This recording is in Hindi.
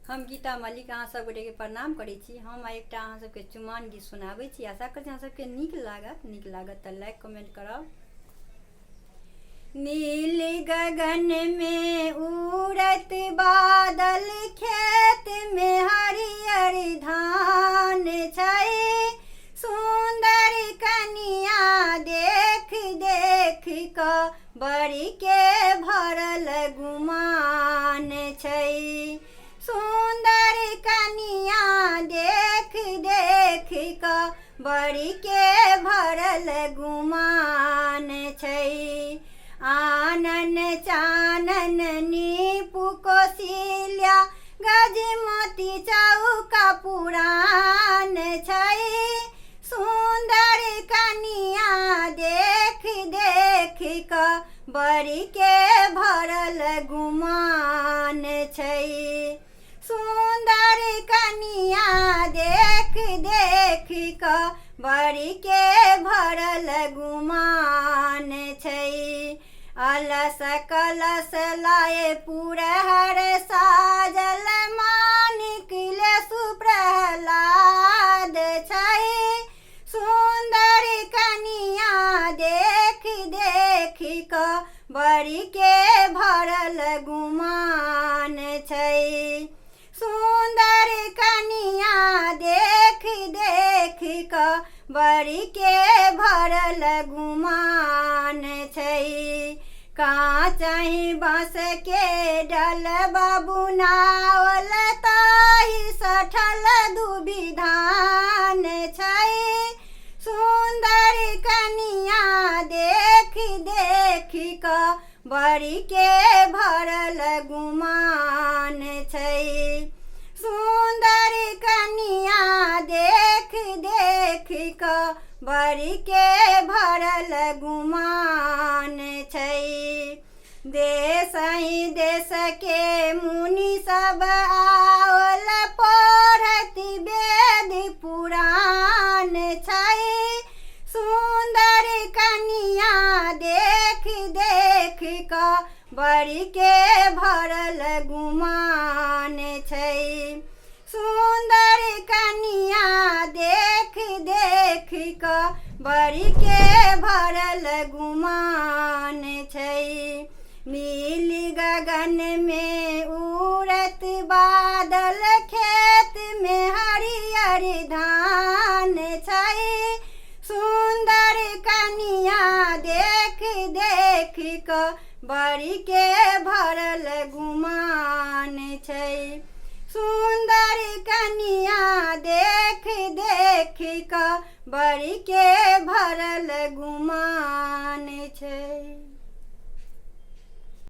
हम गीता मलिक अहाँ सब गोटे के प्रणाम करै छी। हम एक अहाँ सबके चुमान गीत सुनाबै छी। आशा करछी अहाँ सबके नीक लागत तो लाइक कमेंट करब। नील गगन में उड़त बादल, खेत में हरियर धान छै। सुंदर कनिया देख देख क बड़ी के भरल गुमान छै। सुंदर कनिया देख देख क बड़ी के भरल गुमान छै। आनन चानन नीपु कोसिल्या, गजमोती चौका पुरान छै। सुंदर कनिया देख देख क बड़ी के भरल गुमान छै। सुंदर कनिया देख देख क बड़ी के भरल गुमान छै। अलस कलश लाए पुरहर साजल, मानिक लेसु प्रहलाद छै। सुंदर कनिया देख देख क बड़ी के भरल गुमान छै। सुंदर कनिया देख देख क बड़ी के भरल गुमान छै। काचहि बाँस के डलबा बुनावल, ताहि सठल दुबि धान छै। सुंदर कनिया देख देख क बड़ी के भरल गुमान छै। सुंदर कनिया देख देख क बड़ी के भरल गुमान छै। देशहि देश के मुनि सब आवल, पढ़त वेद पुराण छै। सुंदर कनिया देख देख क बड़ी के भरल गुमान छै। सुंदर कनिया देख देख क बड़ी के भरल गुमान छै। नील गगन में उड़त बादल, खेत में हरियर धान छै। सुंदर कनिया देख देख क बड़ी के भरल गुमान छै। सुंदर कनिया देख देख क बड़ी के भरल गुमान।